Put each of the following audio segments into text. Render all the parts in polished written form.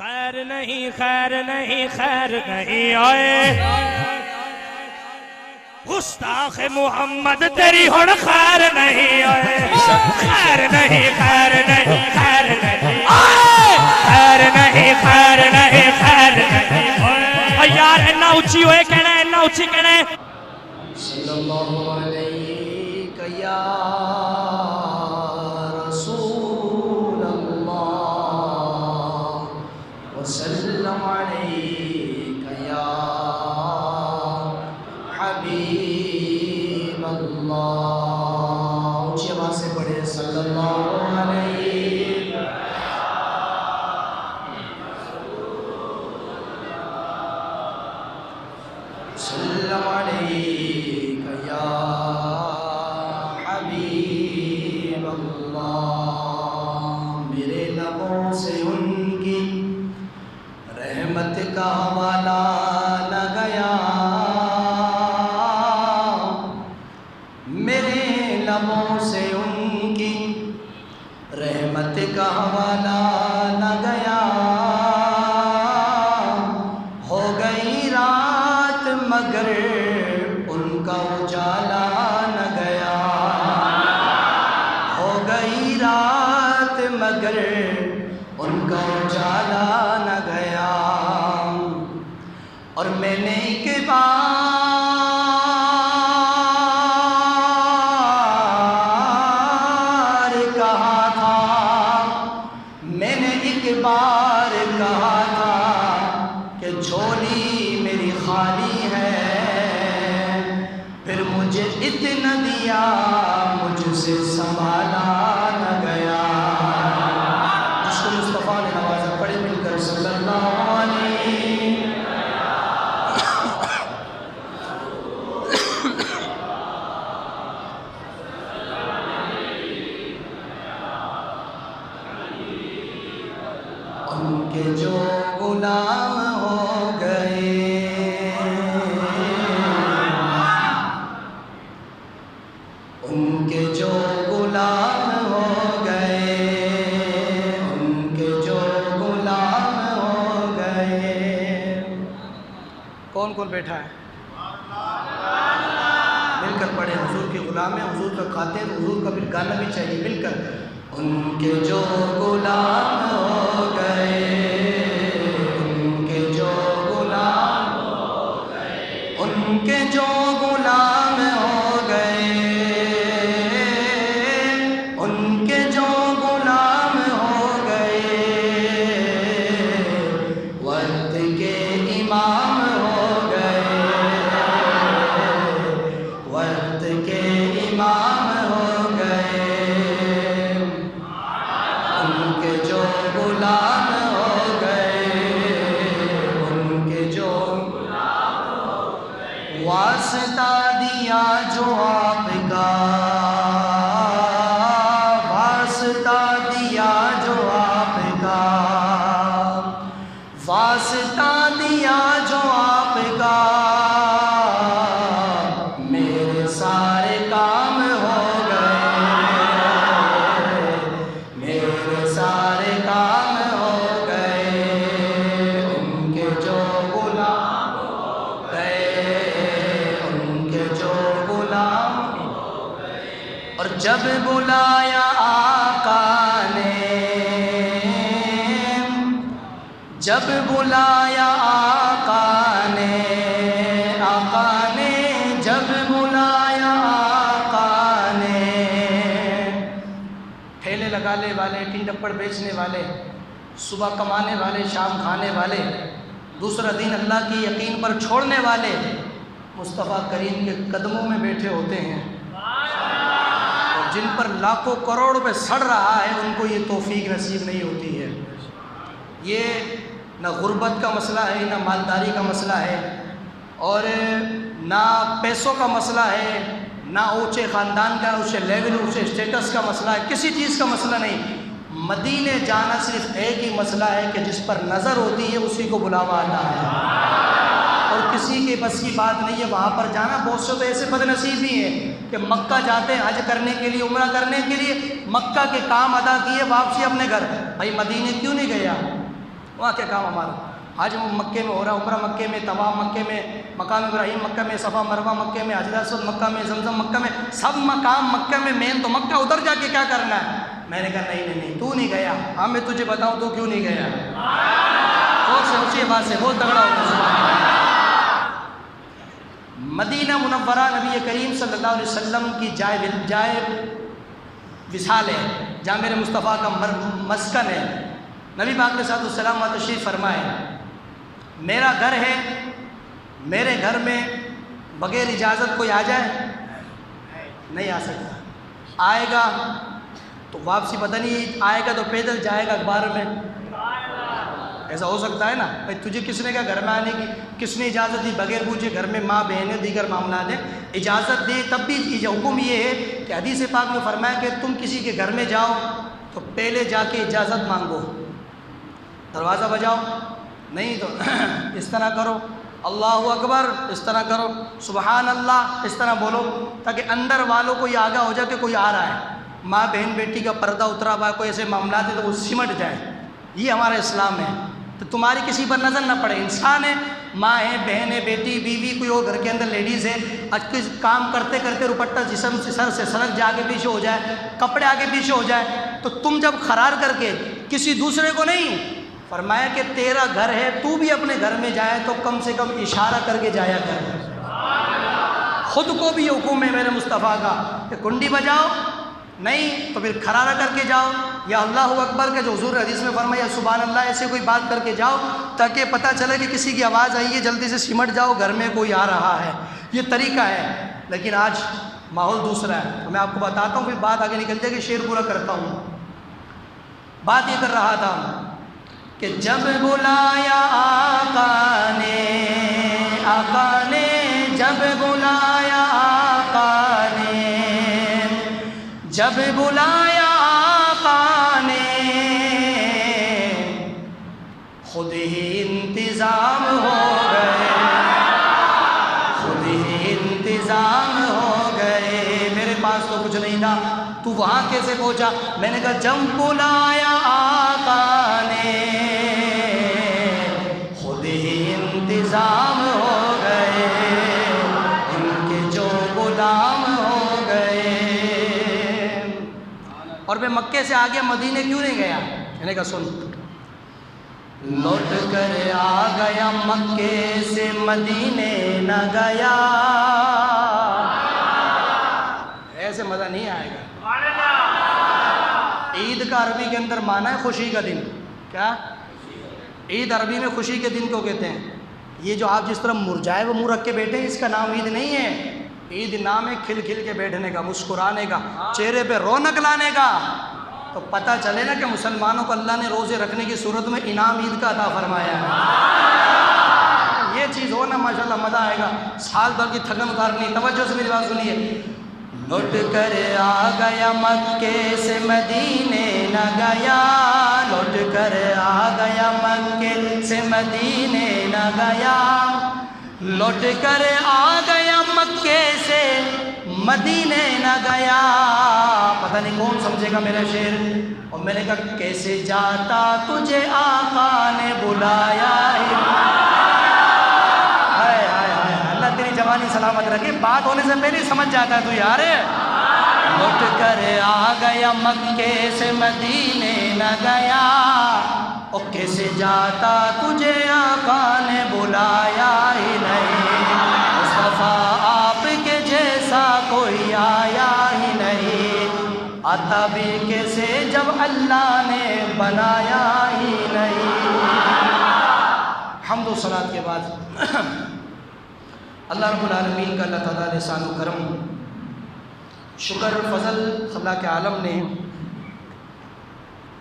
خیر نہیں خیر نہیں خیر نہیں آئے گستاخ محمد تیری ہن خیر نہیں آئے خیر نہیں خیر نہیں خیر نہیں آئے خیر نہیں خیر نہیں خیر نہیں آئے یار اینا اچھی ہوئے کہنا اینا اچھی کہنا صلی اللہ علیہ یا رسول اللہ وسلم علیہ یا حبیب اللہ اونچی آواز سے پڑھے صلی اللہ علیہ وسلم علیہ یا حبیب اللہ میرے لبوں سے ان کی رحمت کا حوالہ نہ گیا میرے لبوں سے ان کی رحمت کا حوالہ نہ گیا ہو گئی رات مگر ان کا اجالا نہ گیا ہو گئی رات مگر ان کا اجالا نہ گیا اور میں نے ایک بار کہا تھا میں نے ایک بار کہا تھا کہ جھولی میری خالی ہے پھر مجھے اتنا دیا مجھ سے سنبھالا نہ گیا جس کو مصطفیٰ نے نوازا پڑھے مل کر صلی اللہ علیہ ان کے جو غلام ہو گئے ان کے جو غلام ہو گئے ان کے جو غلام ہو گئے کون کون بیٹھا ہے مل کر پڑھے حضور کے غلام ہیں حضور کا کھاتے ہیں حضور کا پھر گانا بھی چاہیے مل کر ان کے جو غلام ہو گئے ان کے جو غلام ہو گئے ان کے جو غلام ہو گئے ان کے جو غلام ہو گئے وقت کے امام ہو گئے وقت کے امام ہو گئے ان کے جو غلام ہو گئے ان کے جو غلام ہو گئے واسطہ دیا جو آپ کا واسطہ دیا جو آپ کا واسطہ دیا جو آپ کا میرے سارے کام ہو گئے میرے سارے کام ہو گئے ان کے جو غلام ہو گئے ان کے جو غلام ہو گئے اور جب بلایا آقا نے جب بلایا آقا نے جب بلایا آقا نے ٹھیلے لگانے والے ٹین ٹپڑ بیچنے والے صبح کمانے والے شام کھانے والے دوسرا دن اللہ کی یقین پر چھوڑنے والے مصطفیٰ کریم کے قدموں میں بیٹھے ہوتے ہیں اور جن پر لاکھوں کروڑ روپے سڑ رہا ہے ان کو یہ توفیق نصیب نہیں ہوتی ہے یہ نہ غربت کا مسئلہ ہے نہ مالداری کا مسئلہ ہے اور نہ پیسوں کا مسئلہ ہے نہ اونچے خاندان کا اونچے لیول اونچے اسٹیٹس کا مسئلہ ہے کسی چیز کا مسئلہ نہیں مدینے جانا صرف ایک ہی مسئلہ ہے کہ جس پر نظر ہوتی ہے اسی کو بلاوا آتا ہے اور کسی کے بس کی بات نہیں ہے وہاں پر جانا بہت سے تو ایسے بد نصیب بھی ہیں کہ مکہ جاتے ہیں حج کرنے کے لیے عمرہ کرنے کے لیے مکہ کے کام ادا کیے واپسی اپنے گھر بھائی مدینے کیوں نہیں گیا وہاں کیا کام ہمارا؟ حج مکے میں ہو رہا ہے، عمرہ مکے میں، طواف مکے میں، مقام ابراہیم مکہ میں، صفا مروہ مکے میں، حجر اسود مکہ میں، زمزم مکہ میں، سب مقام مکہ میں، مین تو مکہ، ادھر جا کے کیا کرنا ہے؟ میں نے کہا نہیں تو نہیں گیا۔ ہاں میں تجھے بتاؤں تو کیوں نہیں گیا؟ اور سے اونچی بات سے بہت تگڑا ہوگا۔ مدینہ منورہ نبی کریم صلی اللہ علیہ وسلم کی جائے وصال ہے، جہاں میرے مصطفیٰ کا مسکن ہے۔ نبی پاک علیہ الصلوۃ والسلام تشریف فرمائے، میرا گھر ہے، میرے گھر میں بغیر اجازت کوئی آ جائے نہیں آ سکتا، آئے گا تو واپسی پتہ نہیں، آئے گا تو پیدل جائے گا اخبار میں، ایسا ہو سکتا ہے نا؟ بھائی تجھے کس نے کہا گھر میں آنے کی؟ کس نے اجازت دی؟ بغیر پوچھے گھر میں ماں بہنیں دیگر معاملات ہیں، اجازت دے تب بھی حکم یہ ہے کہ حدیث پاک میں فرمایا کہ تم کسی کے گھر میں جاؤ تو پہلے جا کے اجازت مانگو، دروازہ بجاؤ نہیں تو اس طرح کرو، اللہ اکبر اس طرح کرو، سبحان اللہ اس طرح بولو، تاکہ اندر والوں کو یہ آگاہ ہو جائے کہ کوئی آ رہا ہے، ماں بہن بیٹی کا پردہ اترا ہوا ہے، کوئی ایسے معاملات ہیں تو وہ سمٹ جائے۔ یہ ہمارا اسلام ہے، تو تمہاری کسی پر نظر نہ پڑے، انسان ہے، ماں ہے، بہن ہے، بیٹی، بیوی، کوئی اور گھر کے اندر لیڈیز ہے، آج کچھ کام کرتے کرتے روپٹہ جسم سے سر سے سرک جا کے پیچھے ہو جائے، کپڑے آگے پیچھے ہو جائے، تو تم جب خرار کر کے کسی دوسرے کو نہیں، فرمایا کہ تیرا گھر ہے، تو بھی اپنے گھر میں جائے تو کم سے کم اشارہ کر کے جایا کر۔ خود کو بھی حکم ہے میرے مصطفیٰ کا کہ کنڈی بجاؤ نہیں تو پھر کھرارا کر کے جاؤ، یا اللہ اکبر کے جو حضور حدیث میں فرمایا سبحان اللہ ایسے کوئی بات کر کے جاؤ تاکہ پتہ چلے کہ کسی کی آواز آئی ہے، جلدی سے سمٹ جاؤ، گھر میں کوئی آ رہا ہے۔ یہ طریقہ ہے، لیکن آج ماحول دوسرا ہے، تو میں آپ کو بتاتا ہوں، پھر بات آگے نکل جائے کہ شعر پورا کرتا ہوں۔ بات یہ کر رہا تھا کہ جب بلایا آقا نے جب بلایا آقا نے، جب بلایا آقا نے خود ہی انتظام ہو گئے، خود ہی انتظام ہو گئے، میرے پاس تو کچھ نہیں تھا، تو وہاں کیسے پہنچا؟ میں نے کہا جب بلایا آقا نے خود ہی انتظام ہو گئے، ان کے جو غلام ہو گئے۔ اور میں مکے سے آگے مدینے کیوں نہیں گیا؟ میں نے کہا سن، لوٹ کر آ گیا مکے سے مدینے نہ گیا، ایسے مزہ نہیں آئے گا۔ عید کا عربی کے اندر معنی ہے خوشی کا دن، کیا؟ عید عربی میں خوشی کے دن کو کہتے ہیں۔ یہ جو آپ جس طرح مرجائے وہ منہ رکھ کے بیٹھے ہیں، اس کا نام عید نہیں ہے، عید نام ہے کھل کھل کے بیٹھنے کا، مسکرانے کا، چہرے پہ رونق لانے کا۔ تو پتہ چلے نا کہ مسلمانوں کو اللہ نے روزے رکھنے کی صورت میں انعام عید کا عطا فرمایا ہے۔ یہ چیز ہو نا ماشاءاللہ مزہ آئے گا، سال بھر کی تھکن اتارنی۔ توجہ سے میری بات سنیے، لوٹ کر آ گیا مکے سے مدینے نہ گیا، لوٹ کر آ گیا مکے سے مدینے نہ گیا، لوٹ کر آ گیا مکے سے مدینے نہ گیا۔ پتہ نہیں کون سمجھے گا میرا شعر۔ اور میں نے کہا کیسے جاتا تجھے آقا نے بلایا ہے، اللہ تیری جوانی سلامت رکھے، بات ہونے سے پہلے سمجھ جاتا ہے تو یار۔ لوٹ کر آ گیا مکے سے مدینے نہ گیا، اور کیسے جاتا تجھے آقا نے بلایا ہی نہیں، مصطفیٰ آپ کے جیسا کوئی آیا ہی نہیں، آتا بھی کیسے جب اللہ نے بنایا ہی نہیں۔ حمد و صلات کے بعد اللہ رب العالمین کا اللہ تعالیٰ احسان و کرم، شکر فضل، اللہ کے عالم نے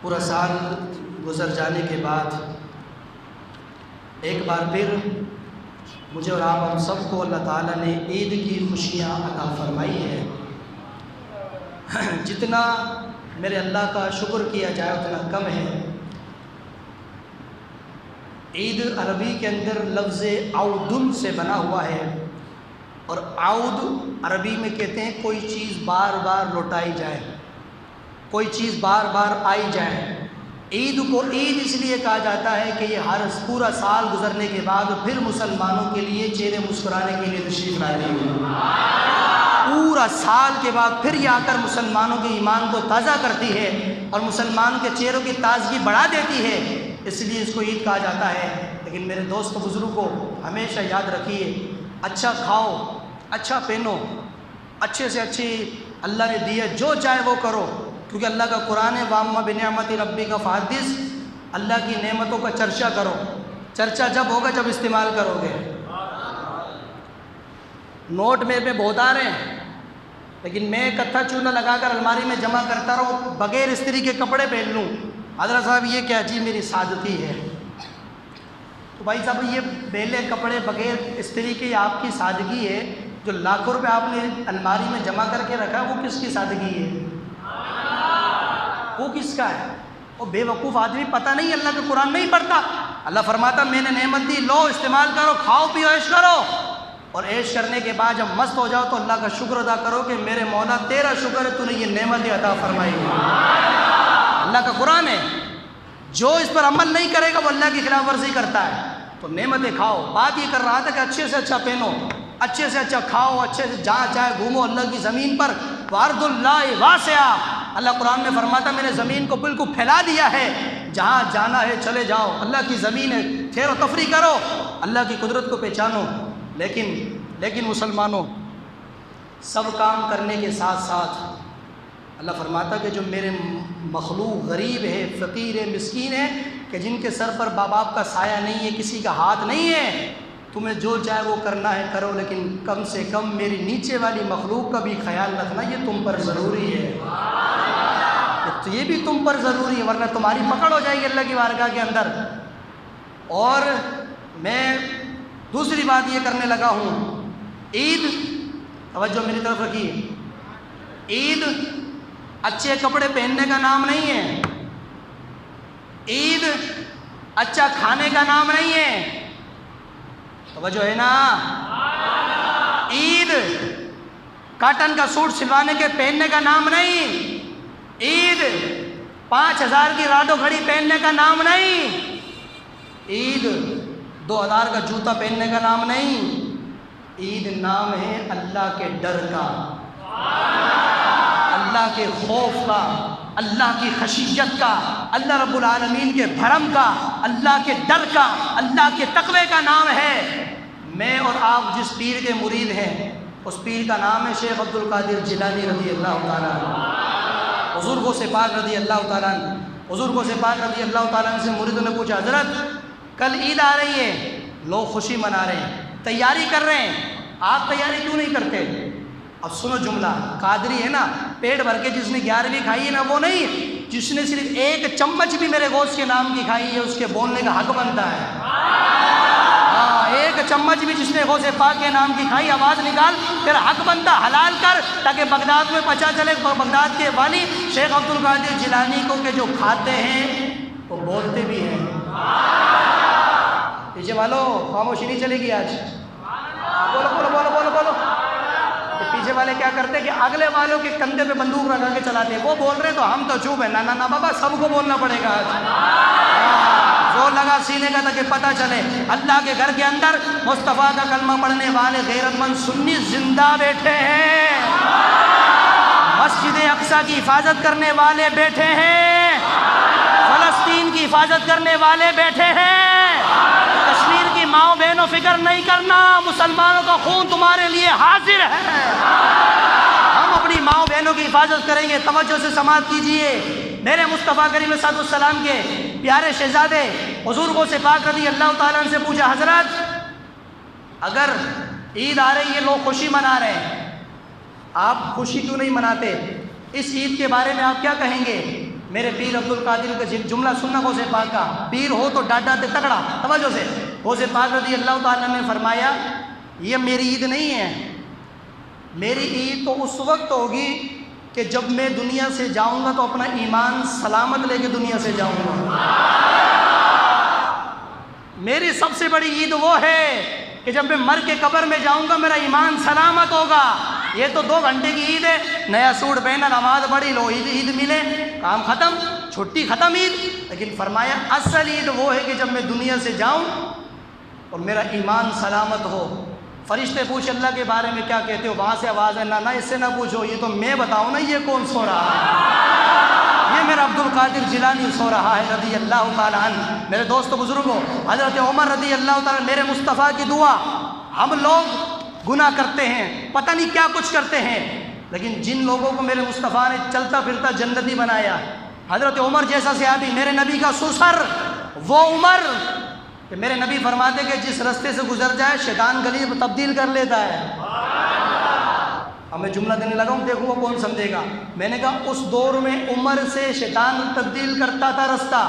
پورا سال گزر جانے کے بعد ایک بار پھر مجھے اور آپ ہم سب کو اللہ تعالیٰ نے عید کی خوشیاں عطا فرمائی ہے۔ جتنا میرے اللہ کا شکر کیا جائے اتنا کم ہے۔ عید عربی کے اندر لفظ عودن سے بنا ہوا ہے، اور عود عربی میں کہتے ہیں کوئی چیز بار بار لوٹائی جائے، کوئی چیز بار بار آئی جائے۔ عید کو عید اس لیے کہا جاتا ہے کہ یہ ہر پورا سال گزرنے کے بعد پھر مسلمانوں کے لیے چہرے مسکرانے کے لیے تشریف لاتی ہے. پورا سال کے بعد پھر یہ آ کر مسلمانوں کے ایمان کو تازہ کرتی ہے اور مسلمان کے چہروں کی تازگی بڑھا دیتی ہے، اس لیے اس کو عید کہا جاتا ہے. لیکن میرے دوست و بزرگوں، ہمیشہ یاد رکھیے، اچھا کھاؤ، اچھا پہنو، اچھے سے اچھی اللہ نے دی ہے، جو چاہے وہ کرو، کیونکہ اللہ کا قرآن ہے وَأَمَّا بِنِعْمَتِ رَبِّكَ فَحَدِّثْ، اللہ کی نعمتوں کا چرچا کرو. چرچا جب ہوگا جب استعمال کرو گے. نوٹ میرے پہ بہت آ رہے ہیں، لیکن میں کتھا چونا لگا کر الماری میں جمع کرتا رہوں، بغیر استری کے کپڑے پہن لوں. حضرت صاحب یہ کیا جی میری سادگی ہے. تو بھائی صاحب یہ بیلے کپڑے بغیر استری کے آپ کی سادگی ہے، جو لاکھوں روپے آپ نے الماری میں جمع کر کے رکھا وہ کس کی سادگی ہے؟ وہ کس کا ہے؟ وہ بے وقوف آدمی پتہ نہیں، اللہ کا قرآن نہیں پڑھتا. اللہ فرماتا میں نے نعمت دی، لو استعمال کرو، کھاؤ پیو عیش کرو، اور عیش کرنے کے بعد جب مست ہو جاؤ تو اللہ کا شکر ادا کرو کہ میرے مولا تیرا شکر ہے تو نے یہ نعمت عطا فرمائی ہے. اللہ کا قرآن ہے، جو اس پر عمل نہیں کرے گا وہ اللہ کی خلاف ورزی کرتا ہے. تو نعمتیں کھاؤ. بات یہ کر رہا تھا کہ اچھے سے اچھا پہنو، اچھے سے اچھا کھاؤ، اچھے سے جہاں چاہے گھومو اللہ کی زمین پر. وَأَرْضُ اللَّهِ وَاسِعَةٌ، اللہ قرآن میں فرماتا میں نے زمین کو بالکل پھیلا دیا ہے، جہاں جانا ہے چلے جاؤ، اللہ کی زمین ہے، سیر و تفریح کرو، اللہ کی قدرت کو پہچانو. لیکن مسلمانوں، سب کام کرنے کے ساتھ ساتھ اللہ فرماتا کہ جو میرے مخلوق غریب ہے، فقیر ہے، مسکین ہے، کہ جن کے سر پر باپ باپ کا سایہ نہیں ہے، کسی کا ہاتھ نہیں ہے، تمہیں جو چاہے وہ کرنا ہے کرو، لیکن کم سے کم میری نیچے والی مخلوق کا بھی خیال رکھنا، یہ تم پر ضروری ہے. تو یہ بھی تم پر ضروری ہے، ورنہ تمہاری پکڑ ہو جائے گی اللہ کی بارگاہ کے اندر. اور میں دوسری بات یہ کرنے لگا ہوں، عید، توجہ میری طرف رکھیے، عید اچھے کپڑے پہننے کا نام نہیں ہے، عید اچھا کھانے کا نام نہیں ہے. توجہ ہے نا؟ عید کاٹن کا سوٹ سلوانے کے پہننے کا نام نہیں، عید 5000 کی راڈو گھڑی پہننے کا نام نہیں، عید 2000 کا جوتا پہننے کا نام نہیں. عید نام ہے اللہ کے ڈر کا، اللہ کے خوف کا، اللہ کی خشیت کا، اللہ رب العالمین کے بھرم کا، اللہ کے ڈر کا، اللہ کے تقوی کا نام ہے. میں اور آپ جس پیر کے مرید ہیں اس پیر کا نام ہے شیخ عبد القادر جیلانی رضی اللہ تعالیٰ عنہ. بزرگوں سے پاک رضی اللہ تعالیٰ عنہ، بزرگوں سے پاک رضی اللہ تعالیٰ عنہ سے مریدوں نے پوچھا حضرت کل عید آ رہی ہے، لوگ خوشی منا رہے ہیں، تیاری کر رہے ہیں، آپ تیاری کیوں نہیں کرتے؟ اب سنو جملہ، قادری ہے نا، پیٹ بھر کے جس نے 11ویں کھائی ہے نا وہ نہیں، جس نے صرف 1 چمچ بھی میرے گوشت کے نام کی کھائی ہے اس کے بولنے کا حق بنتا ہے. ہاں، 1 چمچ بھی جس نے غوث پاک کے نام کی کھائی، آواز نکال، تیرا حق بنتا، حلال کر، تاکہ بغداد میں پتہ چلے بغداد کے والی شیخ عبد القادر جیلانی کو کہ جو کھاتے ہیں وہ بولتے بھی ہیں. پیچھے والو خاموشی نہیں چلے گی آج، بولو بولو بولو بولو بولو. پیچھے والے کیا کرتے کہ اگلے والوں کے کندھے پہ بندوق رکھا کے چلاتے ہیں، وہ بول رہے تو ہم تو چوپ ہیں. نا بابا، سب کو بولنا پڑے گا آج. زور لگا سینے کا تاکہ پتہ چلے اللہ کے گھر کے اندر مصطفیٰ کا کلمہ پڑھنے والے غیرت مند سنی زندہ بیٹھے ہیں، مسجد اقصیٰ کی حفاظت کرنے والے بیٹھے ہیں، فلسطین کی حفاظت کرنے والے بیٹھے ہیں. کشمیر کی ماؤں بہنوں فکر نہیں کرنا، مسلمانوں کا خون تمہارے لیے حاضر ہے. ہم اپنی ماؤں بہنوں کی حفاظت کریں گے. توجہ سے سماعت کیجئے، میرے مصطفیٰ کریم صلی اللہ علیہ وسلم کے پیارے شہزادے حضور غوث پاک رضی اللہ تعالیٰ عنہ سے پوچھا حضرت اگر عید آ رہی ہے، لوگ خوشی منا رہے ہیں، آپ خوشی کیوں نہیں مناتے؟ اس عید کے بارے میں آپ کیا کہیں گے؟ میرے پیر عبد القادر کا جملہ سننا غوث پاک کا، پیر ہو تو ڈاڈا تے تگڑا. توجہ سے، غوث پاک رضی اللہ تعالیٰ نے فرمایا یہ میری عید نہیں ہے، میری عید تو اس وقت ہوگی کہ جب میں دنیا سے جاؤں گا تو اپنا ایمان سلامت لے کے دنیا سے جاؤں گا. میری سب سے بڑی عید وہ ہے کہ جب میں مر کے قبر میں جاؤں گا میرا ایمان سلامت ہوگا. یہ تو 2 گھنٹے کی عید ہے، نیا سوٹ پہنا، نماز پڑھی، لو عید ملے، کام ختم. چھٹی ختم عید، لیکن فرمایا اصل عید وہ ہے کہ جب میں دنیا سے جاؤں اور میرا ایمان سلامت ہو۔ فرشتے پوچھ اللہ کے بارے میں کیا کہتے ہو، وہاں سے آواز ہے نہ اس سے نہ پوچھو، یہ تو میں بتاؤں نا یہ کون سو رہا ہے، یہ میرا عبد القادر جیلانی سو رہا ہے رضی اللہ تعالیٰ عنہ۔ میرے دوست بزرگوں، حضرت عمر رضی اللہ تعالیٰ میرے مصطفیٰ کی دعا، ہم لوگ گناہ کرتے ہیں، پتہ نہیں کیا کچھ کرتے ہیں، لیکن جن لوگوں کو میرے مصطفیٰ نے چلتا پھرتا جنتی بنایا، حضرت عمر جیسا صحابی، میرے نبی کا سسر وہ عمر، کہ میرے نبی فرماتے کہ جس رستے سے گزر جائے شیطان گلی تبدیل کر لیتا ہے۔ اب میں جملہ دینے لگا ہوں، دیکھوں وہ کون سمجھے گا۔ میں نے کہا اس دور میں عمر سے شیطان تبدیل کرتا تھا رستہ،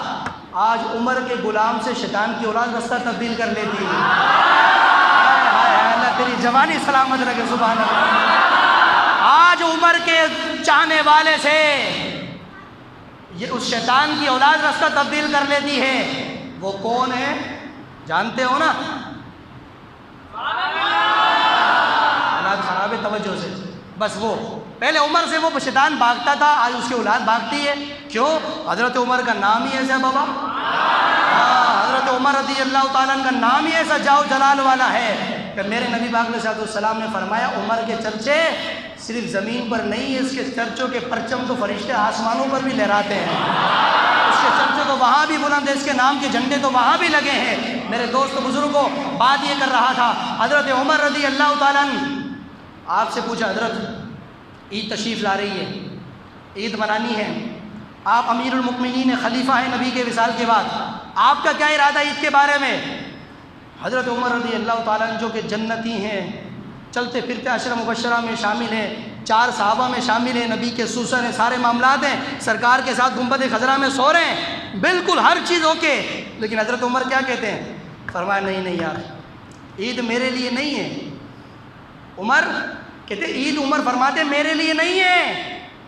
آج عمر کے غلام سے شیطان کی اولاد رستہ تبدیل کر لیتی ہے۔ اللہ تیری جوانی سلامت رکھے، سبحان اللہ۔ آج عمر کے چاہنے والے سے یہ اس شیطان کی اولاد رستہ تبدیل کر لیتی ہے۔ وہ کون ہے جانتے ہو نا؟ حالات خراب ہے، توجہ سے بس۔ وہ پہلے عمر سے وہ شیطان بھاگتا تھا، آج اس کی اولاد بھاگتی ہے۔ کیوں؟ حضرت عمر کا نام ہی ایسا ہے بابا، حضرت عمر رضی اللہ تعالیٰ عنہ کا نام ہی ایسا جاؤ جلال والا ہے کہ میرے نبی پاک علیہ السلام نے فرمایا عمر کے چرچے صرف زمین پر نہیں ہے، اس کے چرچوں کے پرچم تو فرشتے آسمانوں پر بھی لہراتے ہیں، اس کے چرچے تو وہاں بھی بلند ہے، اس کے نام کے جھنڈے تو وہاں بھی لگے ہیں۔ میرے دوست بزرگوں، بات یہ کر رہا تھا، حضرت عمر رضی اللہ تعالیٰ عنہ آپ سے پوچھا حضرت عید تشریف لا رہی ہے، عید منانی ہے، آپ امیر المؤمنین خلیفہ ہیں نبی کے وصال کے بعد، آپ کا کیا ارادہ عید کے بارے میں؟ حضرت عمر رضی اللہ تعالیٰ عنہ جو کہ جنتی ہیں، چلتے پھرتے عشرہ مبشرہ میں شامل ہیں، 4 صحابہ میں شامل ہیں، نبی کے سوسن ہیں، سارے معاملات ہیں، سرکار کے ساتھ گنبد خضرا میں سو رہے ہیں، بالکل ہر چیز اوکے، لیکن حضرت عمر کیا کہتے ہیں؟ فرمایا نہیں یار، عید میرے لیے نہیں ہے۔ عمر کہتے عید، عمر فرماتے میرے لیے نہیں ہے۔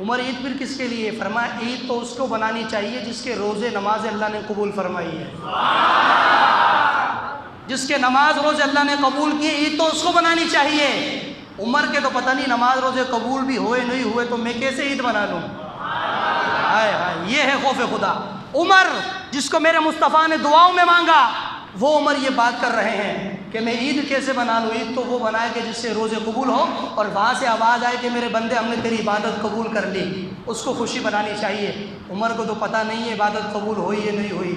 عمر عید پھر کس کے لیے؟ فرمایا عید تو اس کو بنانی چاہیے جس کے روزے نماز اللہ نے قبول فرمائی ہے، جس کے نماز روزے اللہ نے قبول کیے، عید تو اس کو بنانی چاہیے۔ عمر کے تو پتہ نہیں نماز روزے قبول بھی ہوئے نہیں ہوئے تو میں کیسے عید بنا لوں؟ ہائے ہائے، یہ ہے خوف خدا۔ عمر جس کو میرے مصطفیٰ نے دعاؤں میں مانگا، وہ عمر یہ بات کر رہے ہیں کہ میں عید کیسے بنا لوں؟ عید تو وہ بنائے کہ جس سے روزے قبول ہو اور وہاں سے آواز آئے کہ میرے بندے ہم نے تیری عبادت قبول کر لی، اس کو خوشی بنانی چاہیے۔ عمر کو تو پتہ نہیں ہے عبادت قبول ہوئی یا نہیں ہوئی۔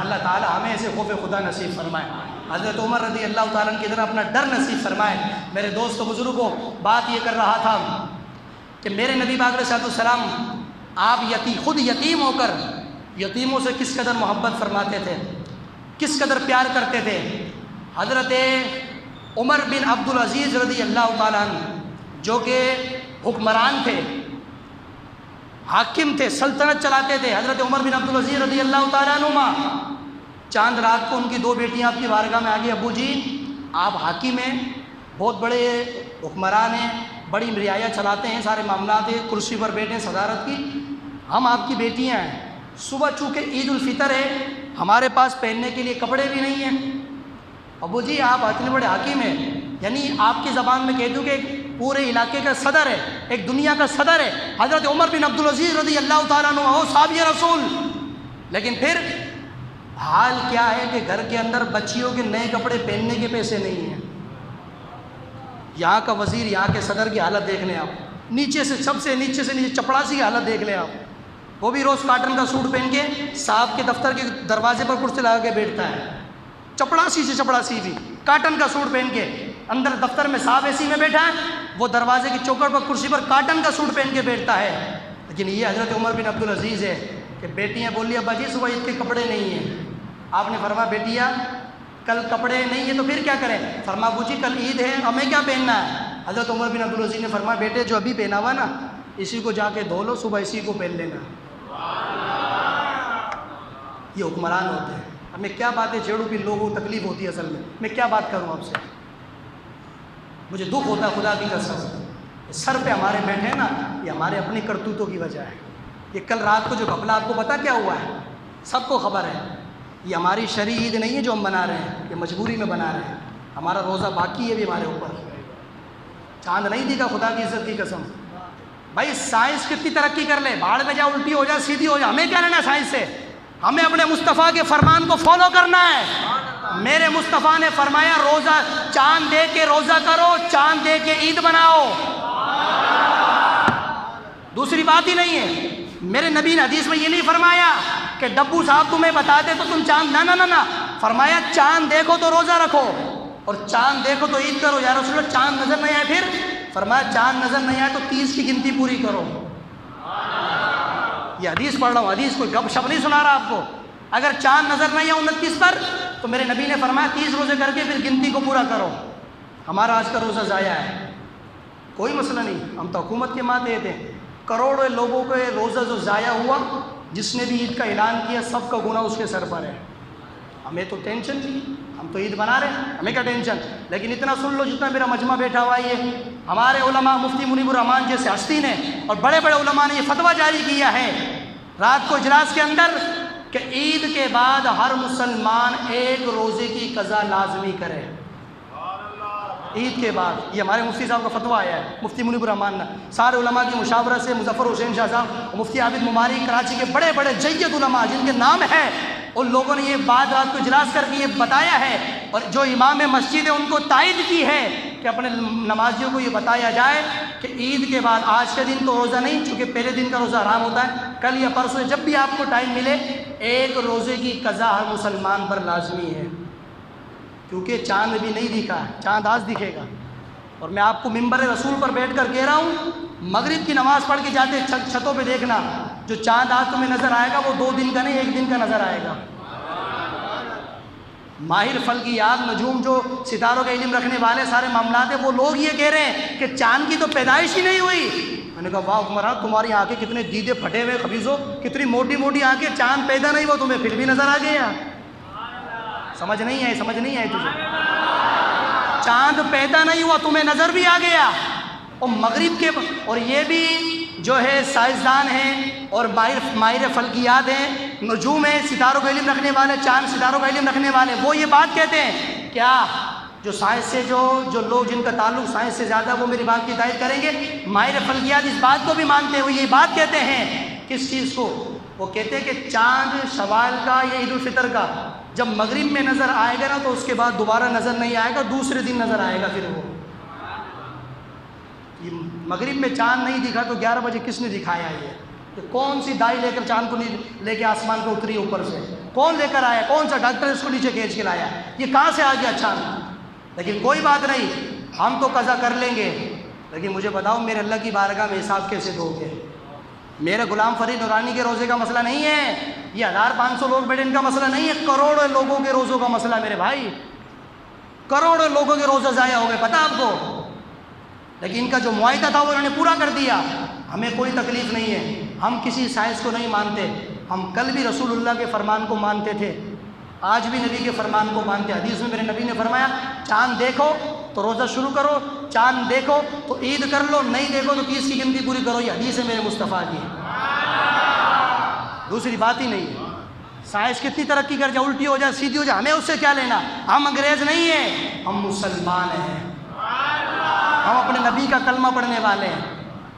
اللہ تعالیٰ ہمیں ایسے خوف خدا نصیب فرمائے، حضرت عمر رضی اللہ تعالیٰ کی طرح اپنا ڈر نصیب فرمائے۔ میرے دوست و بزرگوں، بات یہ کر رہا تھا کہ میرے نبی پاک علیہ السلام آپ خود یتیم ہو کر یتیموں سے کس قدر محبت فرماتے تھے، کس قدر پیار کرتے تھے۔ حضرت عمر بن عبد العزیز رضی اللہ تعالیٰ عنہ جو کہ حکمران تھے، حاکم تھے، سلطنت چلاتے تھے، حضرت عمر بن عبد العزیز رضی اللہ تعالیٰ عنہ، چاند رات کو ان کی 2 بیٹیاں آپ کی بارگاہ میں آگئی، ابو جی آپ حاکم ہیں، بہت بڑے حکمران ہیں، بڑی رعایا چلاتے ہیں، سارے معاملات ہیں، کرسی پر بیٹھے ہیں صدارت کی، ہم آپ کی بیٹیاں ہیں، صبح چونکہ عید الفطر ہے ہمارے پاس پہننے کے لیے کپڑے بھی نہیں ہیں۔ ابو جی آپ اتنے بڑے حاکم ہیں، یعنی آپ کی زبان میں کہہ دوں کہ ایک پورے علاقے کا صدر ہے، ایک دنیا کا صدر ہے حضرت عمر بن عبد العزیز رضی اللہ تعالیٰ عنہ، وہ صحابی رسول، لیکن پھر حال کیا ہے کہ گھر کے اندر بچیوں کے نئے کپڑے پہننے کے پیسے نہیں ہیں۔ یہاں کا وزیر، یہاں کے صدر کی حالت دیکھ لیں آپ، نیچے سے سب سے نیچے چپڑاسی کی حالت دیکھ لیں آپ، وہ بھی روز کاٹن کا سوٹ پہن کے صاحب کے دفتر کے دروازے پر کرسی لگا کے بیٹھتا ہے، چپڑاسی سے چپڑاسی بھی کاٹن کا سوٹ پہن کے، اندر دفتر میں صاحب اے سی میں بیٹھا ہے، وہ دروازے کی چوکٹ پر کرسی پر کاٹن کا سوٹ پہن کے بیٹھتا ہے۔ لیکن یہ حضرت عمر بن عبد العزیز ہے کہ بیٹیاں بولی ابا جی صبح عید کے کپڑے نہیں ہیں، آپ نے فرمایا بیٹیا کل کپڑے نہیں ہیں تو پھر کیا کریں؟ فرمایا ابو جی کل عید ہے ہمیں کیا پہننا ہے؟ حضرت عمر بن عبد العزیز نے فرمایا بیٹے جو ابھی پہنا ہوا نا اسی کو جا کے دھو لو، صبح اسی کو پہن لینا۔ یہ حکمران ہوتے ہیں۔ اب میں کیا باتیں چھیڑوں کہ لوگوں کو تکلیف ہوتی ہے، اصل میں کیا بات کروں آپ سے، مجھے دکھ ہوتا ہے خدا کی قسم، سر پہ ہمارے بیٹھے ہیں نا، یہ ہمارے اپنی کرتوتوں کی وجہ ہے۔ یہ کل رات کو جو گھپلا آپ کو پتا کیا ہوا ہے، سب کو خبر ہے، یہ ہماری شرعی عید نہیں ہے جو ہم بنا رہے ہیں، یہ مجبوری میں بنا رہے ہیں، ہمارا روزہ باقی ہے بھی ہمارے اوپر، چاند نہیں دکھا خدا کی عزت کی قسم، بھائی سائنس کتنی ترقی کر لے، بھاڑ میں جا، الٹی ہو جا، سیدھی ہو جا، ہمیں کیا لینا سائنس سے؟ ہمیں اپنے مصطفیٰ کے فرمان کو فالو کرنا ہے۔ میرے مصطفیٰ نے فرمایا روزہ چاند دیکھ کے روزہ کرو، چاند دیکھ کے عید بناؤ، دوسری بات ہی نہیں ہے۔ میرے نبی نے حدیث میں یہ نہیں فرمایا کہ ڈبو صاحب تمہیں بتا دے تو تم چاند، نہ، فرمایا چاند دیکھو تو روزہ رکھو اور چاند دیکھو تو عید کرو۔ یا رسول اللہ چاند نظر نہیں آئے پھر؟ فرمایا چاند نظر نہیں آئے تو 30 کی گنتی پوری کرو۔ یہ حدیث پڑھ رہا ہوں، حدیث کوئی گپ شپ نہیں سنا رہا آپ کو۔ اگر چاند نظر نہیں آئے 29 پر تو میرے نبی نے فرمایا 30 روزے کر کے پھر گنتی کو پورا کرو۔ ہمارا آج کا روزہ ضائع ہے، کوئی مسئلہ نہیں، ہم تو حکومت کے ماتحت ہیں۔ کروڑوں لوگوں کے روزہ جو ضائع ہوا، جس نے بھی عید کا اعلان کیا، سب کا گناہ اس کے سر پر ہے۔ ہمیں تو ٹینشن نہیں، ہم تو عید بنا رہے ہیں، ہمیں کیا ٹینشن؟ لیکن اتنا سن لو جتنا میرا مجمع بیٹھا ہوا ہے، یہ ہمارے علماء مفتی منیب الرحمان جیسے ہستی نے اور بڑے بڑے علماء نے یہ فتویٰ جاری کیا ہے رات کو اجلاس کے اندر کہ عید کے بعد ہر مسلمان ایک روزے کی قضا لازمی کرے عید کے بعد۔ یہ ہمارے مفتی صاحب کا فتویٰ آیا ہے، مفتی منیب الرحمان نے سارے علماء کی مشاورت سے، مظفر حسین شاہ صاحب، مفتی عابد مماری، کراچی کے بڑے بڑے جید علماء جن کے نام ہے، ان لوگوں نے یہ بات رات کو اجلاس کر کے یہ بتایا ہے، اور جو امام مسجد ہے ان کو تائید کی ہے کہ اپنے نمازیوں کو یہ بتایا جائے کہ عید کے بعد، آج کے دن تو روزہ نہیں، چونکہ پہلے دن کا روزہ حرام ہوتا ہے، کل یا پرسوں جب بھی آپ کو ٹائم ملے ایک روزے کی قضا ہر مسلمان پر لازمی ہے، کیونکہ چاند بھی نہیں دکھا، چاند آج دکھے گا۔ اور میں آپ کو منبر رسول پر بیٹھ کر کہہ رہا ہوں، مغرب کی نماز پڑھ کے جاتے چھتوں پہ دیکھنا، جو چاند آج تمہیں نظر آئے گا وہ 2 دن کا نہیں 1 دن کا نظر آئے گا۔ ماہر فلکیات، نجوم، جو ستاروں کا علم رکھنے والے سارے معاملات ہیں، وہ لوگ یہ کہہ رہے ہیں کہ چاند کی تو پیدائش ہی نہیں ہوئی۔ میں نے کہا واہ حکمران، تمہاری آنکھیں کتنے دیدے پھٹے ہوئے خبیثو، کتنی موٹی موٹی آنکھیں، چاند پیدا نہیں ہوا تمہیں پھر بھی نظر آ گیا۔ سمجھ نہیں آئی تجھے؟ چاند پیدا نہیں ہوا تمہیں نظر بھی آ گیا۔ اور مغرب کے، اور یہ بھی جو ہے سائنسدان ہیں اور ماہر فلکیات ہیں، نجوم ہیں، ستاروں کا علم رکھنے والے، چاند ستاروں کا علم رکھنے والے، وہ یہ بات کہتے ہیں کیا؟ جو سائنس سے جو لوگ جن کا تعلق سائنس سے زیادہ ہے وہ میری بات کی تائید کریں گے۔ ماہر فلکیات اس بات کو بھی مانتے ہیں، وہ یہ بات کہتے ہیں، کس چیز کو؟ وہ کہتے ہیں کہ چاند شوال کا یا عید الفطر کا جب مغرب میں نظر آئے گا نا تو اس کے بعد دوبارہ نظر نہیں آئے گا، دوسرے دن نظر آئے گا۔ پھر وہ مغرب میں چاند نہیں دکھا تو 11 بجے کس نے دکھایا؟ یہ کون سی دائی لے کر چاند کو لے کے آسمان کو اتری اوپر سے؟ کون لے کر آیا؟ کون سا ڈاکٹر اس کو نیچے کھینچ کے لایا؟ یہ کہاں سے آ گیا چاند؟ لیکن کوئی بات نہیں، ہم تو قضا کر لیں گے، لیکن مجھے بتاؤ میرے اللہ کی بارگاہ میں حساب کیسے دو گے؟ میرے غلام فرید نورانی کے روزے کا مسئلہ نہیں ہے، یہ 1500 لوگ بیٹھے ان کا مسئلہ نہیں ہے، کروڑوں لوگوں کے روزوں کا مسئلہ میرے بھائی۔ کروڑوں لوگوں کے روزے ضائع ہو گئے، پتہ آپ کو؟ لیکن ان کا جو معاہدہ تھا وہ انہوں نے پورا کر دیا۔ ہمیں کوئی تکلیف نہیں ہے، ہم کسی سائنس کو نہیں مانتے، ہم کل بھی رسول اللہ کے فرمان کو مانتے تھے، آج بھی نبی کے فرمان کو مانتے۔ حدیث میں میرے نبی نے فرمایا چاند دیکھو تو روزہ شروع کرو، چاند دیکھو تو عید کر لو، نہیں دیکھو تو 30 کی گنتی پوری کرو۔ یہ حدیث ہے میرے مصطفیٰ کی، دوسری بات ہی نہیں ہے۔ سائنس کتنی ترقی کر جائے، الٹی ہو جائے، سیدھی ہو جائے، ہمیں اس سے کیا لینا؟ ہم انگریز نہیں ہیں، ہم مسلمان ہیں، ہم اپنے نبی کا کلمہ پڑھنے والے ہیں،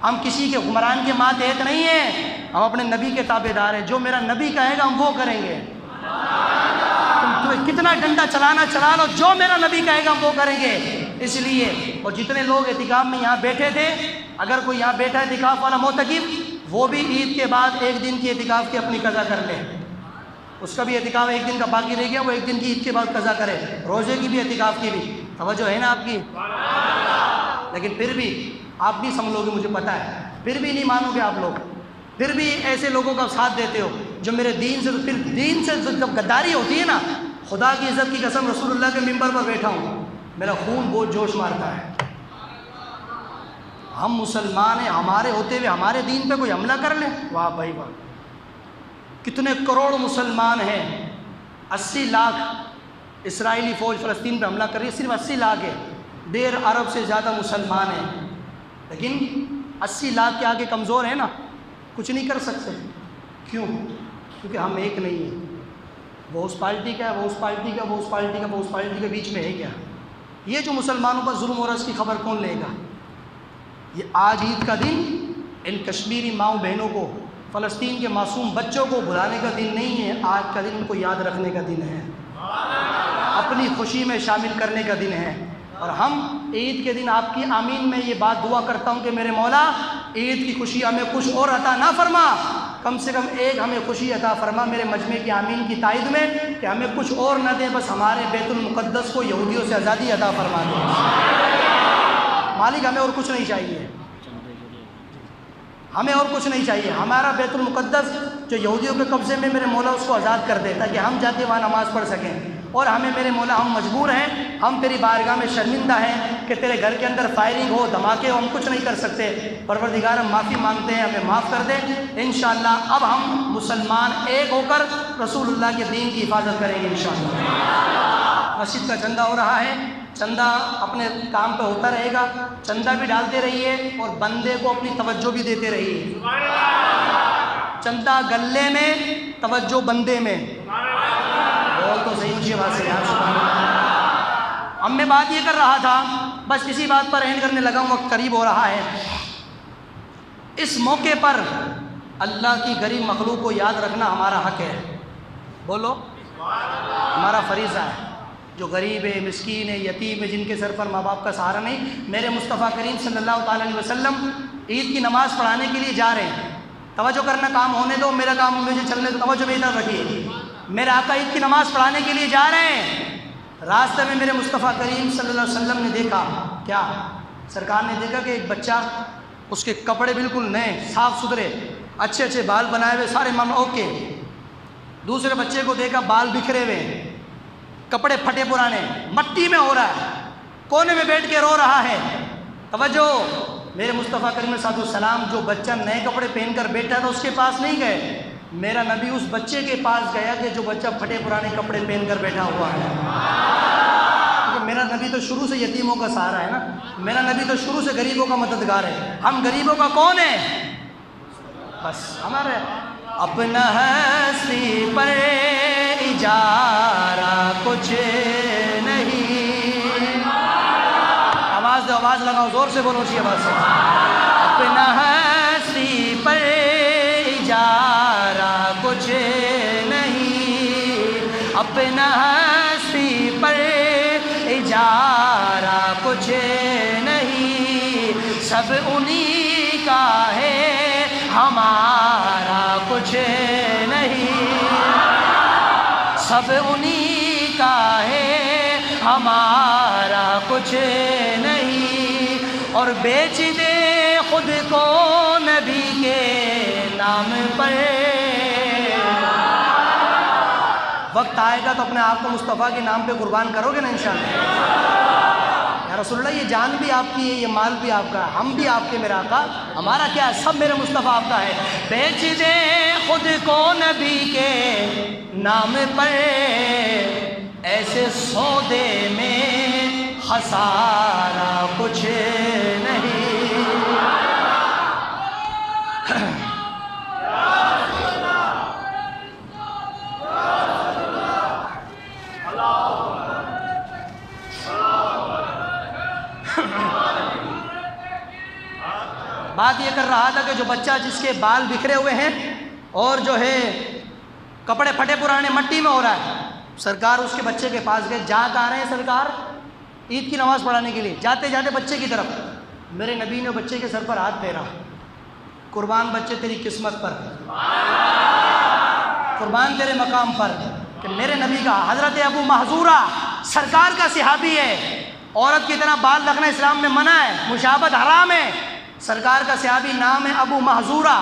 ہم کسی کے حکمران کے ماتحت نہیں ہیں، ہم اپنے نبی کے تابع دار ہیں۔ جو میرا نبی کہے گا ہم وہ کریں گے۔ تمہیں کتنا ڈنڈا چلانا چلا لو، جو میرا نبی کہے گا ہم وہ کریں گے۔ اس لیے، اور جتنے لوگ اعتکاف میں یہاں بیٹھے تھے، اگر کوئی یہاں بیٹھا ہے اعتکاف والا معتکف، وہ بھی عید کے بعد 1 دن کی اعتکاف کی اپنی قضا کر لے، اس کا بھی اعتکاف 1 دن کا باقی رہ گیا، وہ 1 دن کی عید کے بعد قضا کرے، روزے کی بھی اعتکاف کی بھی۔ توجہ ہے نا آپ کی؟ لیکن پھر بھی آپ نہیں سمجھو گے، مجھے پتہ ہے، پھر بھی نہیں مانو گے آپ لوگ، پھر بھی ایسے لوگوں کا ساتھ دیتے ہو جو میرے دین سے، تو پھر دین سے جب غداری ہوتی ہے نا، خدا کی عزت کی قسم رسول اللہ کے منبر پر بیٹھا ہوں، میرا خون بہت جوش مارتا ہے۔ ہم مسلمان ہیں، ہمارے ہوتے ہوئے ہمارے دین پہ کوئی حملہ کر لے، واہ بھائی واہ۔ کتنے کروڑ مسلمان ہیں، 80 لاکھ اسرائیلی فوج فلسطین پہ حملہ کر رہی ہے، صرف 80 لاکھ ہے، 1.5 ارب سے زیادہ مسلمان ہیں، لیکن 80 لاکھ کے آگے کمزور ہیں نا، کچھ نہیں کر سکتے۔ کیوں؟ کیونکہ ہم ایک نہیں ہیں، وہ اس پارٹی کا ہے، وہ اس پارٹی کا، وہ اس پارٹی کا، وہ اس پارٹی کے بیچ میں ہے کیا؟ یہ جو مسلمانوں پر ظلم ہو رہا ہے اس کی خبر کون لے گا؟ یہ آج عید کا دن ان کشمیری ماؤں بہنوں کو، فلسطین کے معصوم بچوں کو بھلانے کا دن نہیں ہے، آج کا دن ان کو یاد رکھنے کا دن ہے، اپنی خوشی میں شامل کرنے کا دن ہے۔ اور ہم عید کے دن آپ کی آمین میں یہ بات دعا کرتا ہوں کہ میرے مولا عید کی خوشی ہمیں کچھ اور عطا نہ فرما، کم سے کم ایک ہمیں خوشی عطا فرما میرے مجمع کی آمین کی تائید میں، کہ ہمیں کچھ اور نہ دے، بس ہمارے بیت المقدس کو یہودیوں سے آزادی عطا فرما دے۔ مالک ہمیں اور کچھ نہیں چاہیے، ہمیں اور کچھ نہیں چاہیے، ہمارا بیت المقدس جو یہودیوں کے قبضے میں میرے مولا اس کو آزاد کر دے، تاکہ ہم جا کے وہاں نماز پڑھ سکیں۔ اور ہمیں میرے مولا، ہم مجبور ہیں، ہم تیری بارگاہ میں شرمندہ ہیں کہ تیرے گھر کے اندر فائرنگ ہو، دھماکے ہو، ہم کچھ نہیں کر سکتے۔ پروردگار ہم معافی مانگتے ہیں، ہمیں معاف کر دے۔ انشاءاللہ اب ہم مسلمان ایک ہو کر رسول اللہ کے دین کی حفاظت کریں گے انشاءاللہ۔ مسجد کا چندہ ہو رہا ہے، چندہ اپنے کام پہ ہوتا رہے گا، چندہ بھی ڈالتے رہیے اور بندے کو اپنی توجہ بھی دیتے رہیے۔ چندہ گلے میں، توجہ بندے میں، بول تو صحیح اونچی آواز سے یار سبحان اللہ۔ اب میں بات یہ کر رہا تھا، بس اسی بات پر اینڈ کرنے لگا ہوں، وقت قریب ہو رہا ہے۔ اس موقع پر اللہ کی غریب مخلوق کو یاد رکھنا ہمارا حق ہے، بولو ہمارا فریضہ ہے۔ جو غریب ہے، مسکین ہے، یتیم ہے، جن کے سر پر ماں باپ کا سہارا نہیں، میرے مصطفیٰ کریم صلی اللہ تعالیٰ علیہ وسلم عید کی نماز پڑھانے کے لیے جا رہے ہیں۔ توجہ کرنا، کام ہونے دو، میرا کام مجھے چلنے دو، توجہ بہتر رکھیے۔ میرے آقا عید کی نماز پڑھانے کے لیے جا رہے ہیں، راستے میں میرے مصطفیٰ کریم صلی اللہ علیہ وسلم نے دیکھا، کیا سرکار نے دیکھا کہ ایک بچہ، اس کے کپڑے بالکل نئے صاف ستھرے، اچھے اچھے بال بنائے ہوئے، سارے من اوکے۔ دوسرے بچے کو دیکھا بال بکھرے ہوئے، کپڑے پھٹے پرانے، مٹی میں ہو رہا ہے، کونے میں بیٹھ کے رو رہا ہے۔ توجہ، میرے مصطفیٰ کریم صلی اللہ علیہ وسلم جو بچہ نئے کپڑے پہن کر بیٹھا تھا اس کے پاس نہیں گئے، میرا نبی اس بچے کے پاس گیا کہ جو بچہ پھٹے پرانے کپڑے پہن کر بیٹھا ہوا ہے۔ کیونکہ میرا نبی تو شروع سے یتیموں کا سہارا ہے نا، میرا نبی تو شروع سے غریبوں کا مددگار ہے۔ ہم غریبوں کا کون ہے؟ بس ہمارے اپنا ہستی پر اجارہ کچھ نہیں، آواز دو، آواز لگاؤ، زور سے بولو اسی آواز سے۔ اپنا ہستی پر اجارہ کچھ نہیں، اپنا ہستی پر اجارہ کچھ نہیں، سب انہی کا ہے ہمارا کچھ نہیں، سب انہی کا ہے ہمارا کچھ نہیں، اور بیچ دے خود کو نبی کے نام پر۔ وقت آئے گا تو اپنے آپ کو مصطفیٰ کے نام پہ قربان کرو گے نا انشاءاللہ۔ یا رسول اللہ، یہ جان بھی آپ کی ہے، یہ مال بھی آپ کا ہے، ہم بھی آپ کے، میرے آقا ہمارا کیا ہے، سب میرے مصطفیٰ آپ کا ہے۔ بیچ دے خود کو نبی کے نام پر، ایسے سودے میں خسارہ کچھ نہیں۔ بات یہ کر رہا تھا کہ جو بچہ جس کے بال بکھرے ہوئے ہیں اور جو ہے کپڑے پھٹے پرانے مٹی میں ہو رہا ہے، سرکار اس کے بچے کے پاس گئے۔ جا کہاں رہے ہیں سرکار؟ عید کی نماز پڑھانے کے لیے۔ جاتے جاتے بچے کی طرف میرے نبی نے بچے کے سر پر ہاتھ پھیرا، قربان بچے تیری قسمت پر، قربان تیرے مقام پر، کہ میرے نبی کا حضرت ابو محذورہ سرکار کا صحابی ہے، عورت کی طرح بال رکھنا اسلام میں منع ہے، مشابہت حرام ہے۔ سرکار کا صحابی نام ہے ابو محذورہ،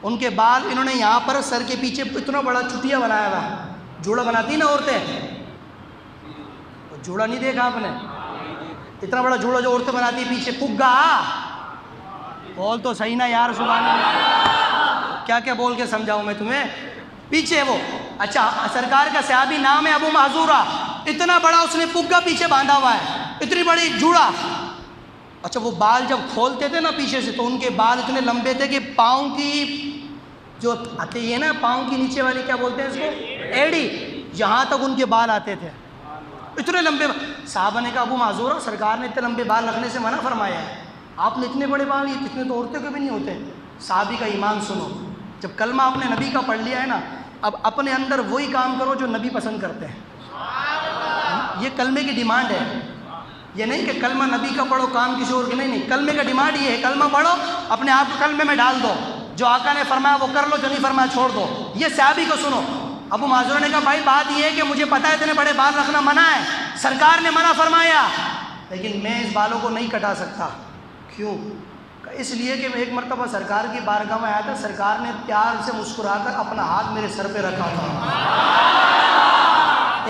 ان کے بال انہوں نے یہاں پر سر کے پیچھے اتنا بڑا چٹیا بنایا ہوا، جوڑا بناتی نا عورتیں، جوڑا نہیں دیکھا آپ نے؟ اتنا بڑا جوڑا جو عورتیں بناتی پیچھے پگا، بول تو صحیح نا یار سبحان اللہ، کیا کیا بول کے سمجھاؤں میں تمہیں؟ پیچھے وہ، اچھا سرکار کا صحابی نام ہے ابو محذورہ، اتنا بڑا اس نے پگا پیچھے باندھا ہوا ہے، اتنی بڑی جوڑا۔ اچھا وہ بال جب کھولتے تھے نا پیچھے سے تو ان کے بال اتنے لمبے تھے کہ پاؤں کی جو آتے یہ نا پاؤں کی نیچے والی کیا بولتے ہیں اس کو، ایڑی، یہاں تک ان کے بال آتے تھے، اتنے لمبے۔ صحابہ نے کہا ابو معذور، سرکار نے اتنے لمبے بال رکھنے سے منع فرمایا ہے، آپ نے اتنے بڑے بال، یہ اتنے تو عورتوں کے بھی نہیں ہوتے. صحابی کا ایمان سنو، جب کلمہ آپ نے نبی کا پڑھ لیا ہے نا، اب اپنے اندر وہی کام کرو جو نبی پسند کرتے ہیں. یہ کلمے کی ڈیمانڈ ہے. یہ نہیں کہ کلمہ نبی کا پڑھو کام کسی اور کی، نہیں. کلمے کا ڈیمانڈ یہ ہے، کلمہ پڑھو اپنے آپ کو کلمے میں ڈال دو، جو آقا نے فرمایا وہ کر لو، جو نہیں فرمایا چھوڑ دو. یہ صحابی کو سنو. ابو معذور نے کہا بھائی بات یہ ہے کہ مجھے پتہ ہے اتنے بڑے بال رکھنا منع ہے، سرکار نے منع فرمایا، لیکن میں اس بالوں کو نہیں کٹا سکتا. کیوں؟ اس لیے کہ ایک مرتبہ سرکار کی بارگاہ میں آیا تھا، سرکار نے پیار سے مسکرا کر اپنا ہاتھ میرے سر پہ رکھا تھا.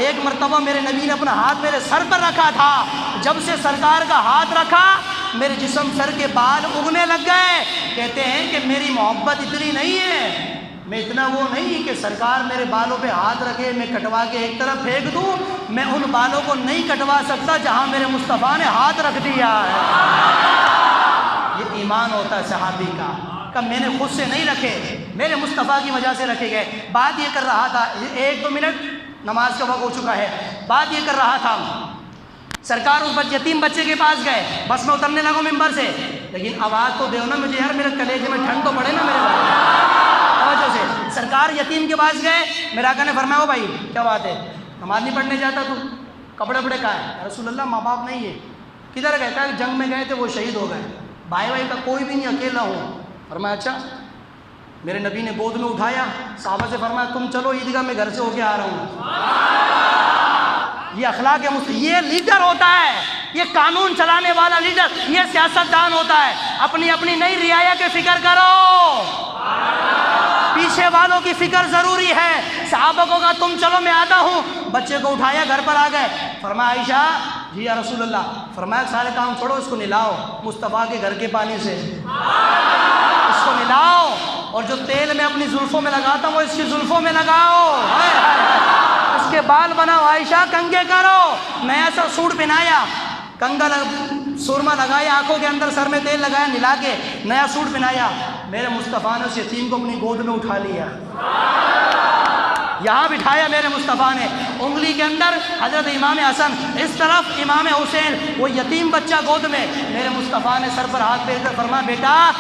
ایک مرتبہ میرے نبی نے اپنا ہاتھ میرے سر پر رکھا تھا. جب سے سرکار کا ہاتھ رکھا میرے جسم سر کے بال اگنے لگ گئے. کہتے ہیں کہ میری محبت اتنی نہیں ہے، میں اتنا وہ نہیں کہ سرکار میرے بالوں پہ ہاتھ رکھے میں کٹوا کے ایک طرف پھینک دوں. میں ان بالوں کو نہیں کٹوا سکتا جہاں میرے مصطفیٰ نے ہاتھ رکھ دیا ہے. یہ ایمان ہوتا ہے صحابی کا، کہ میں نے خود سے نہیں رکھے، میرے مصطفیٰ کی وجہ سے رکھے گئے. بات یہ کر رہا تھا، 1-2 منٹ نماز کا وقت ہو چکا ہے. بات یہ کر رہا تھا، سرکار اس یتیم بچے کے پاس گئے، بس میں اترنے لگا ممبر سے، لیکن آواز تو دیو نا مجھے یار، میرے کلیجے میں ٹھنڈ تو پڑے نا میرے توجہ سے. سرکار یتیم کے پاس گئے، میرے آقا نے فرمایا او بھائی کیا بات ہے، نماز نہیں پڑھنے جاتا تو؟ کپڑے وپڑے کہاں ہے؟ یا رسول اللہ ماں باپ نہیں ہے. کدھر گئے؟ کہا جنگ میں گئے تھے وہ شہید ہو گئے، بھائی کا کوئی بھی نہیں، اکیلا ہوں. فرمایا اچھا. میرے نبی نے گود میں اٹھایا، صحابہ سے فرمایا تم چلو عیدگاہ میں گھر سے ہو کے آ رہا ہوں. یہ اخلاق ہے، یہ لیڈر ہوتا ہے، یہ قانون چلانے والا لیڈر، یہ سیاستدان ہوتا ہے. اپنی اپنی نئی رعایا کی فکر کرو، پیچھے والوں کی فکر ضروری ہے. صحابہ کو کہا تم چلو میں آتا ہوں. بچے کو اٹھایا، گھر پر آ گئے. فرمایا عائشہ جی یا رسول اللہ. فرمایا سارے کام چھوڑو، اس کو نلاؤ مصطفیٰ کے گھر کے پانی سے، اس کو نلاؤ، اور جو تیل میں اپنی زلفوں میں لگاتا ہوں وہ اس کی زلفوں میں لگاؤ، اس کے بال بناؤ. عائشہ کنگے کرو. نیا سا سوٹ پہنایا، کنگا سرما لگایا، آنکھوں کے اندر سر میں تیل لگایا، نلا کے نیا سوٹ پہنایا. میرے مصطفیٰ نے اس یتیم کو اپنی گود میں اٹھا لیا، یہاں بٹھایا میرے مصطفیٰ نے. انگلی کے اندر حضرت امام حسن، اس طرف امام حسین، وہ یتیم بچہ گود میں. میرے مصطفیٰ نے سر پر ہاتھ پھیر کر فرمایا بیٹا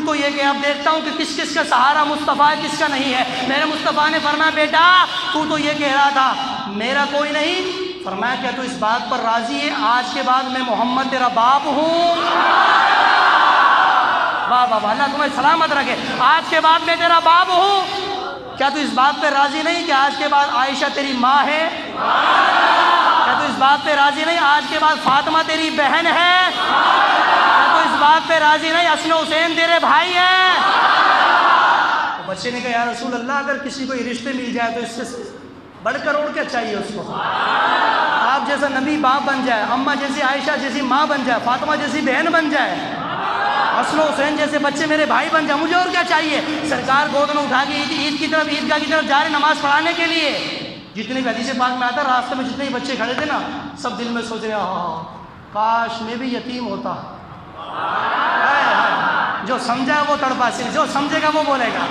تو یہ کہ اب دیکھتا ہوں کہ کس کس کا سہارا مصطفیٰ ہے کس کا نہیں ہے. میرے مصطفیٰ نے فرمایا بیٹا تو یہ کہہ رہا تھا میرا کوئی نہیں. فرمایا کیا تو اس بات پر راضی ہے آج کے بعد میں محمد تیرا باپ ہوں؟ واہ واہ واہ، اللہ تمہیں سلامت رکھے. آج کے بعد میں تیرا باپ ہوں. کیا تو اس بات پہ راضی نہیں کہ آج کے بعد عائشہ تیری ماں ہے؟ کیا تو اس بات پہ راضی نہیں آج کے بعد فاطمہ تیری بہن ہے؟ کیا تو اس بات پہ راضی نہیں حسن حسین تیرے بھائی ہیں؟ تو بچے نے کہا یا رسول اللہ اگر کسی کو یہ رشتے مل جائے تو اس سے بڑھ کر اور کیا چاہیے اس کو؟ آپ جیسا نبی باپ بن جائے، اماں جیسی عائشہ جیسی ماں بن جائے، فاطمہ جیسی بہن بن جائے، حسن حسین جیسے بچے میرے بھائی بن جائے، مجھے اور کیا چاہیے؟ سرکار گود میں اٹھا کے عید کی طرف عیدگاہ کی طرف جا رہے نماز پڑھانے کے لیے. جتنے بھی حدیث پاک میں آتا راستے میں جتنے بچے کھڑے تھے نا سب دل میں سوچ رہے ہاں کاش میں بھی یتیم ہوتا. جو سمجھا وہ تڑپا سے، جو سمجھے گا وہ بولے گا.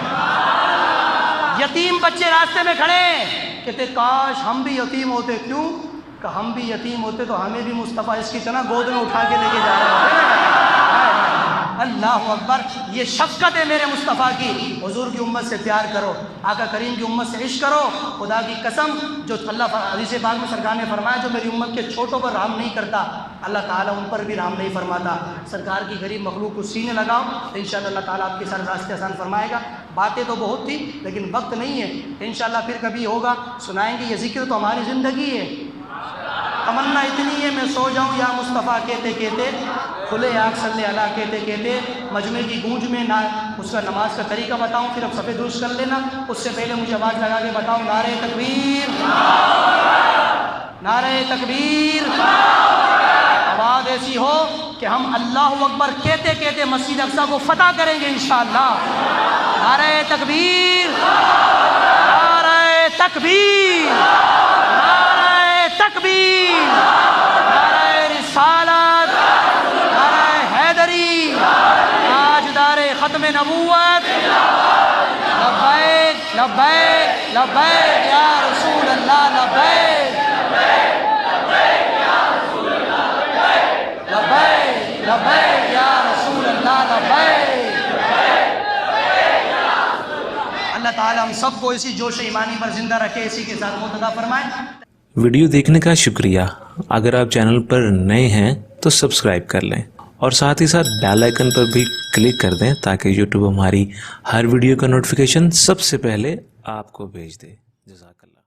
یتیم بچے راستے میں کھڑے کہتے کاش ہم بھی یتیم ہوتے. کیوں کہ ہم بھی یتیم ہوتے تو ہمیں بھی مصطفیٰ اس کی طرح گود میں اٹھا کے لے کے جا رہے ہوتے. اللہ اکبر، یہ شفقت ہے میرے مصطفیٰ کی. حضور کی امت سے پیار کرو، آقا کریم کی امت سے عشق کرو. خدا کی قسم جو اللہ حدیث پاک میں سرکار نے فرمایا جو میری امت کے چھوٹوں پر رحم نہیں کرتا اللہ تعالیٰ ان پر بھی رحم نہیں فرماتا. سرکار کی غریب مخلوق کو سینے لگاؤ تو انشاءاللہ اللہ تعالیٰ آپ کے سارے راستے آسان فرمائے گا. باتیں تو بہت تھی لیکن وقت نہیں ہے، انشاءاللہ پھر کبھی ہوگا سنائیں گے. یہ ذکر تو ہماری زندگی ہے. تمنا اتنی ہے میں سو جاؤں یا مصطفیٰ کہتے کہتے، کھلے آنکھ صلی اللہ کہتے کہتے. مجمع کی گونج میں نہ اس کا نماز کا طریقہ بتاؤں پھر اب صفحے درست کر لینا. اس سے پہلے مجھے آواز لگا کے بتاؤں نعرہ تکبیر، نعرہ تکبیر. آواز ایسی ہو کہ ہم اللہ اکبر کہتے کہتے مسجد اقصیٰ کو فتح کریں گے انشاءاللہ. نعرہ تکبیر، نعرہ تکبیر، نعرہ تکبیر، نعرہ رسالت، نعرہ حیدری، تاجدار ختم نبوت. لبیک لبیک لبیک یا رسول اللہ، لبیک لبیک یا رسول اللہ تعالیٰ ہم سب کو اسی جوش ایمانی پر زندہ رکھے، اسی کے ساتھ موت عطا فرمائے۔ ویڈیو دیکھنے کا شکریہ۔ اگر آپ چینل پر نئے ہیں تو سبسکرائب کر لیں اور ساتھ ہی ساتھ بیل آئیکن پر بھی کلک کر دیں تاکہ یوٹیوب ہماری ہر ویڈیو کا نوٹیفیکیشن سب سے پہلے آپ کو بھیج دے۔ جزاک اللہ۔